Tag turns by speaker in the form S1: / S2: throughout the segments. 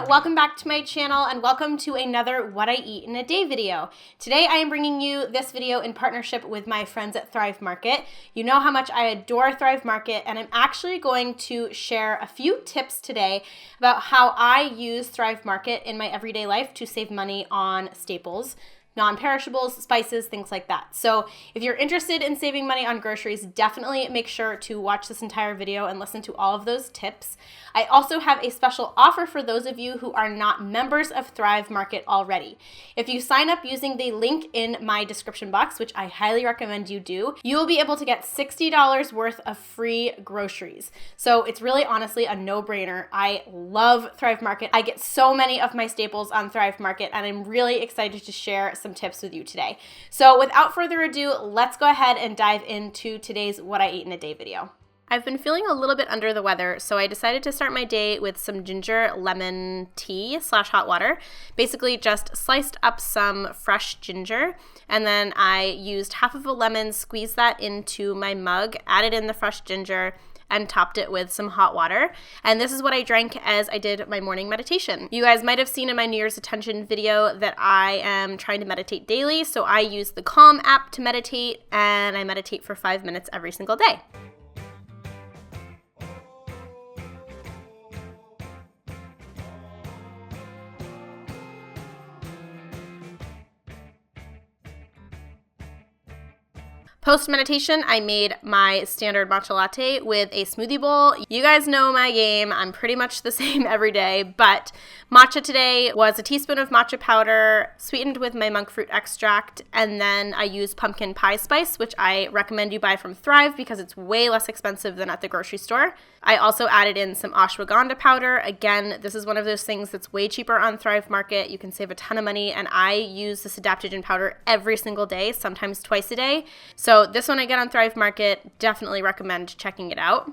S1: welcome back to my channel and welcome to another What I Eat in a Day video. Today I am bringing you this video in partnership with my friends at Thrive Market. You know how much I adore Thrive Market, and I'm actually going to share a few tips today about how I use Thrive Market in my everyday life to save money on staples, non-perishables, spices, things like that. So if you're interested in saving money on groceries, definitely make sure to watch this entire video and listen to all of those tips. I also have a special offer for those of you who are not members of Thrive Market already. If you sign up using the link in my description box, which I highly recommend you do, you will be able to get $60 worth of free groceries. So it's really honestly a no-brainer. I love Thrive Market. I get so many of my staples on Thrive Market, and I'm really excited to share some tips with you today. So without further ado, let's go ahead and dive into today's What I Eat in a Day video. I've been feeling a little bit under the weather, so I decided to start my day with some ginger lemon tea / hot water. Basically just sliced up some fresh ginger, and then I used half of a lemon, squeezed that into my mug, added in the fresh ginger, and topped it with some hot water. And this is what I drank as I did my morning meditation. You guys might have seen in my New Year's Attention video that I am trying to meditate daily, so I use the Calm app to meditate, and I meditate for 5 minutes every single day. Post-meditation, I made my standard matcha latte with a smoothie bowl. You guys know my game. I'm pretty much the same every day, but matcha today was a teaspoon of matcha powder sweetened with my monk fruit extract, and then I used pumpkin pie spice, which I recommend you buy from Thrive because it's way less expensive than at the grocery store. I also added in some ashwagandha powder. Again, this is one of those things that's way cheaper on Thrive Market. You can save a ton of money, and I use this adaptogen powder every single day, sometimes twice a day. So this one I get on Thrive Market, definitely recommend checking it out.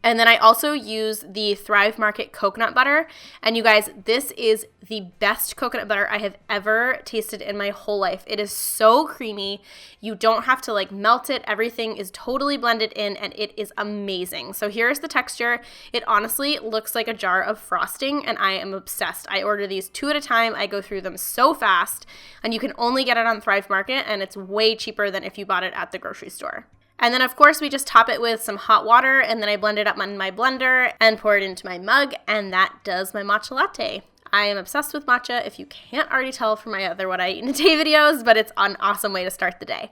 S1: And then I also use the Thrive Market coconut butter. And you guys, this is the best coconut butter I have ever tasted in my whole life. It is so creamy. You don't have to melt it. Everything is totally blended in, and it is amazing. So here's the texture. It honestly looks like a jar of frosting, and I am obsessed. I order these 2 at a time. I go through them so fast, and you can only get it on Thrive Market, and it's way cheaper than if you bought it at the grocery store. And then of course we just top it with some hot water, and then I blend it up in my blender and pour it into my mug, and that does my matcha latte. I am obsessed with matcha, if you can't already tell from my other What I Eat in a Day videos, but it's an awesome way to start the day.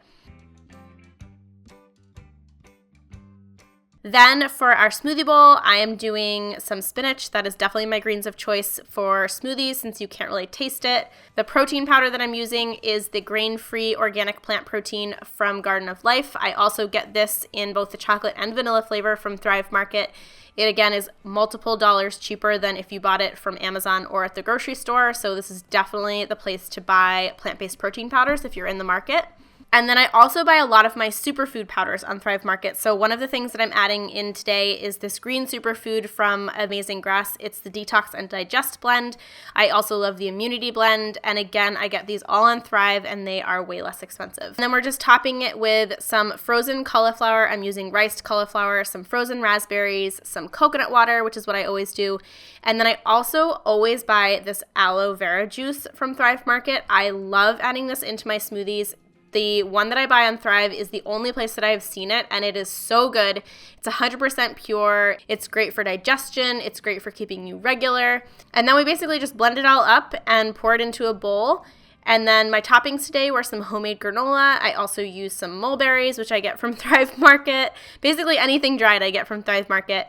S1: Then for our smoothie bowl, I am doing some spinach. That is definitely my greens of choice for smoothies since you can't really taste it. The protein powder that I'm using is the grain-free organic plant protein from Garden of Life. I also get this in both the chocolate and vanilla flavor from Thrive Market. It again is multiple dollars cheaper than if you bought it from Amazon or at the grocery store, so this is definitely the place to buy plant-based protein powders if you're in the market. And then I also buy a lot of my superfood powders on Thrive Market. So one of the things that I'm adding in today is this green superfood from Amazing Grass. It's the Detox and Digest blend. I also love the Immunity blend. And again, I get these all on Thrive, and they are way less expensive. And then we're just topping it with some frozen cauliflower. I'm using riced cauliflower, some frozen raspberries, some coconut water, which is what I always do. And then I also always buy this aloe vera juice from Thrive Market. I love adding this into my smoothies. The one that I buy on Thrive is the only place that I've seen it, and it is so good. It's 100% pure. It's great for digestion. It's great for keeping you regular. And then we basically just blend it all up and pour it into a bowl. And then my toppings today were some homemade granola. I also used some mulberries, which I get from Thrive Market. Basically anything dried I get from Thrive Market.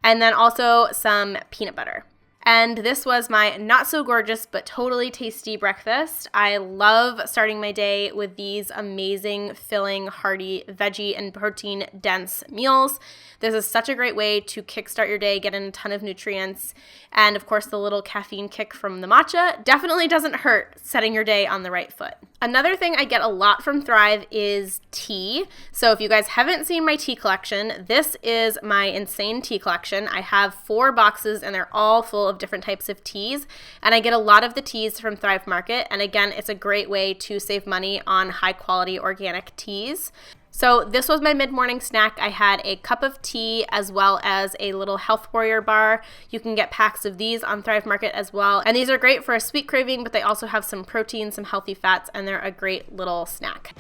S1: And then also some peanut butter. And this was my not so gorgeous but totally tasty breakfast. I love starting my day with these amazing, filling, hearty, veggie and protein dense meals. This is such a great way to kickstart your day, get in a ton of nutrients, and of course the little caffeine kick from the matcha definitely doesn't hurt setting your day on the right foot. Another thing I get a lot from Thrive is tea. So if you guys haven't seen my tea collection, this is my insane tea collection. I have 4 boxes and they're all full of different types of teas, and I get a lot of the teas from Thrive Market, and again, it's a great way to save money on high quality organic teas. So this was my mid-morning snack. I had a cup of tea as well as a little Health Warrior bar. You can get packs of these on Thrive Market as well. And these are great for a sweet craving, but they also have some protein, some healthy fats, and they're a great little snack.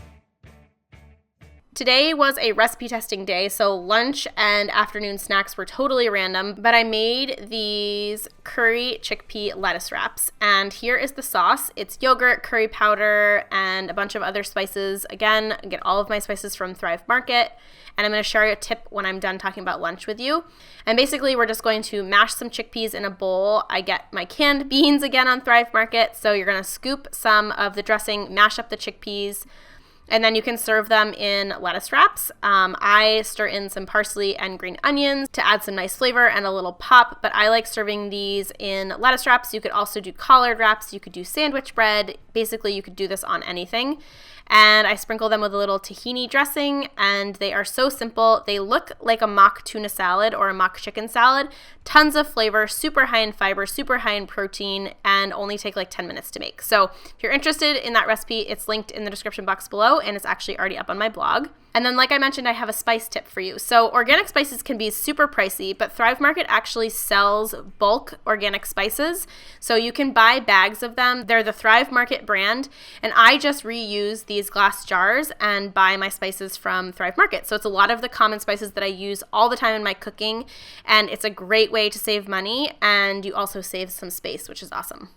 S1: Today was a recipe testing day, so lunch and afternoon snacks were totally random, but I made these curry chickpea lettuce wraps, and here is the sauce. It's yogurt, curry powder, and a bunch of other spices. Again, I get all of my spices from Thrive Market, and I'm going to share a tip when I'm done talking about lunch with you. And basically, we're just going to mash some chickpeas in a bowl. I get my canned beans again on Thrive Market, so you're going to scoop some of the dressing, mash up the chickpeas, and then you can serve them in lettuce wraps. I stir in some parsley and green onions to add some nice flavor and a little pop, but I like serving these in lettuce wraps. You could also do collard wraps. You could do sandwich bread. Basically, you could do this on anything. And I sprinkle them with a little tahini dressing, and they are so simple. They look like a mock tuna salad or a mock chicken salad. Tons of flavor, super high in fiber, super high in protein, and only take like 10 minutes to make. So if you're interested in that recipe, it's linked in the description box below, and it's actually already up on my blog. And then, like I mentioned, I have a spice tip for you. So organic spices can be super pricey, but Thrive Market actually sells bulk organic spices. So you can buy bags of them. They're the Thrive Market brand, and I just reuse these glass jars and buy my spices from Thrive Market. So it's a lot of the common spices that I use all the time in my cooking, and it's a great way to save money, and you also save some space, which is awesome.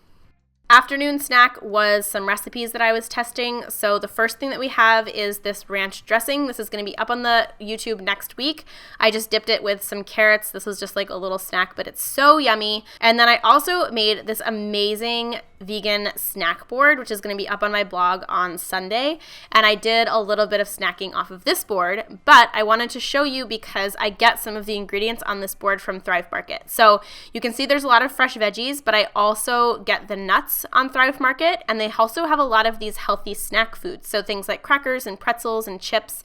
S1: Afternoon snack was some recipes that I was testing. So the first thing that we have is this ranch dressing. This is going to be up on the YouTube next week. I just dipped it with some carrots. This was just like a little snack, but it's so yummy. And then I also made this amazing vegan snack board, which is going to be up on my blog on Sunday. And I did a little bit of snacking off of this board, but I wanted to show you because I get some of the ingredients on this board from Thrive Market. So you can see there's a lot of fresh veggies, but I also get the nuts on Thrive Market, and they also have a lot of these healthy snack foods. So things like crackers and pretzels and chips.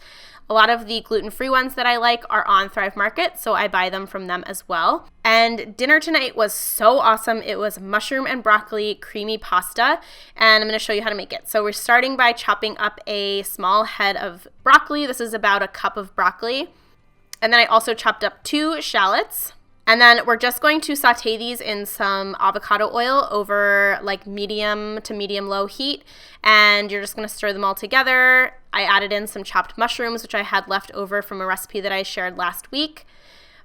S1: A lot of the gluten-free ones that I like are on Thrive Market, so I buy them from them as well. And dinner tonight was so awesome. It was mushroom and broccoli creamy pasta, and I'm going to show you how to make it. So we're starting by chopping up a small head of broccoli. This is about a cup of broccoli. And then I also chopped up 2 shallots. And then we're just going to saute these in some avocado oil over like medium to medium low heat. And you're just going to stir them all together. I added in some chopped mushrooms, which I had left over from a recipe that I shared last week.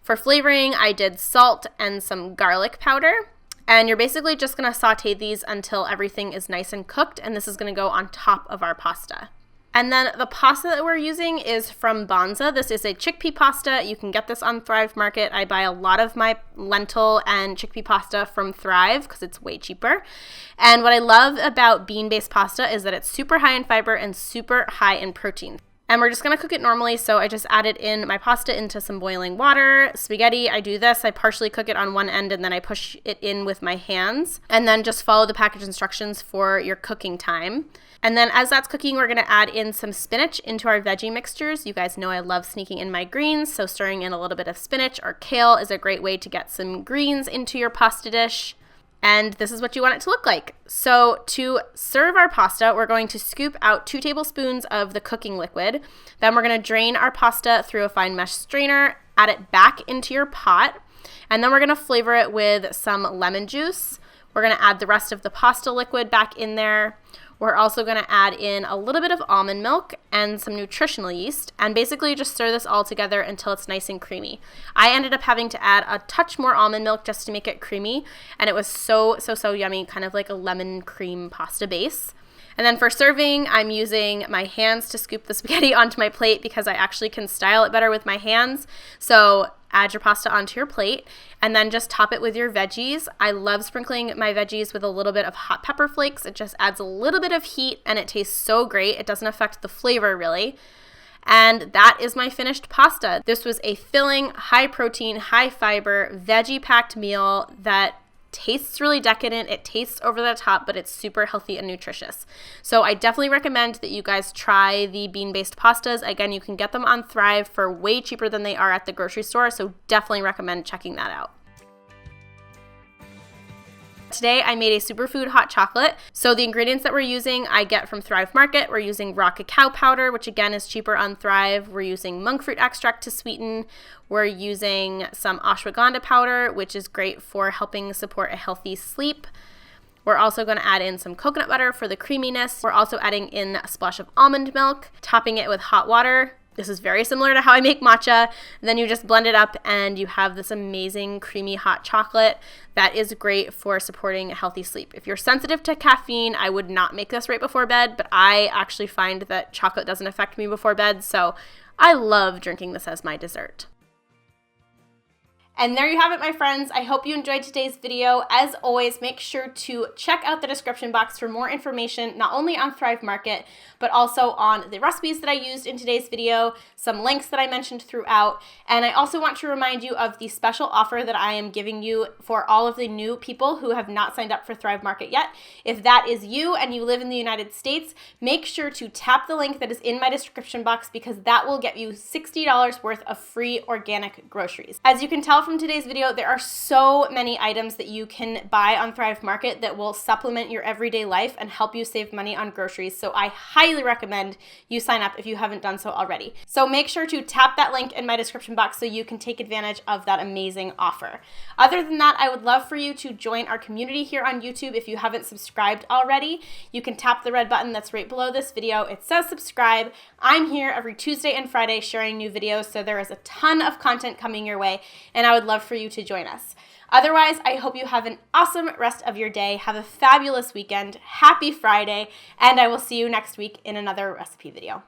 S1: For flavoring, I did salt and some garlic powder. And you're basically just going to saute these until everything is nice and cooked. And this is going to go on top of our pasta. And then the pasta that we're using is from Banza. This is a chickpea pasta. You can get this on Thrive Market. I buy a lot of my lentil and chickpea pasta from Thrive because it's way cheaper. And what I love about bean-based pasta is that it's super high in fiber and super high in protein. And we're just going to cook it normally, so I just added in my pasta into some boiling water. Spaghetti, I do this. I partially cook it on one end and then I push it in with my hands. And then just follow the package instructions for your cooking time. And then as that's cooking, we're going to add in some spinach into our veggie mixtures. You guys know I love sneaking in my greens, so stirring in a little bit of spinach or kale is a great way to get some greens into your pasta dish. And this is what you want it to look like. So to serve our pasta, we're going to scoop out 2 tablespoons of the cooking liquid. Then we're going to drain our pasta through a fine mesh strainer, add it back into your pot, and then we're going to flavor it with some lemon juice. We're going to add the rest of the pasta liquid back in there. We're also going to add in a little bit of almond milk and some nutritional yeast and basically just stir this all together until it's nice and creamy. I ended up having to add a touch more almond milk just to make it creamy, and it was so yummy, kind of like a lemon cream pasta base. And then for serving, I'm using my hands to scoop the spaghetti onto my plate because I actually can style it better with my hands. So add your pasta onto your plate and then just top it with your veggies. I love sprinkling my veggies with a little bit of hot pepper flakes. It just adds a little bit of heat and it tastes so great. It doesn't affect the flavor really. And that is my finished pasta. This was a filling, high protein, high fiber, veggie packed meal that tastes really decadent. It tastes over the top, but it's super healthy and nutritious. So I definitely recommend that you guys try the bean-based pastas. Again, you can get them on Thrive for way cheaper than they are at the grocery store, so definitely recommend checking that out. Today I made a superfood hot chocolate. So the ingredients that we're using I get from Thrive Market. We're using raw cacao powder, which again is cheaper on Thrive. We're using monk fruit extract to sweeten. We're using some ashwagandha powder, which is great for helping support a healthy sleep. We're also going to add in some coconut butter for the creaminess. We're also adding in a splash of almond milk, topping it with hot water. This is very similar to how I make matcha. Then you just blend it up and you have this amazing creamy hot chocolate that is great for supporting a healthy sleep. If you're sensitive to caffeine, I would not make this right before bed, but I actually find that chocolate doesn't affect me before bed, so I love drinking this as my dessert. And there you have it, my friends. I hope you enjoyed today's video. As always, make sure to check out the description box for more information, not only on Thrive Market, but also on the recipes that I used in today's video, some links that I mentioned throughout. And I also want to remind you of the special offer that I am giving you for all of the new people who have not signed up for Thrive Market yet. If that is you and you live in the United States, make sure to tap the link that is in my description box because that will get you $60 worth of free organic groceries. As you can tell from today's video, there are so many items that you can buy on Thrive Market that will supplement your everyday life and help you save money on groceries. So I highly recommend you sign up if you haven't done so already. So make sure to tap that link in my description box so you can take advantage of that amazing offer. Other than that, I would love for you to join our community here on YouTube if you haven't subscribed already. You can tap the red button that's right below this video. It says subscribe. I'm here every Tuesday and Friday sharing new videos, so there is a ton of content coming your way, and I would love for you to join us. Otherwise, I hope you have an awesome rest of your day. Have a fabulous weekend. Happy Friday, and I will see you next week in another recipe video.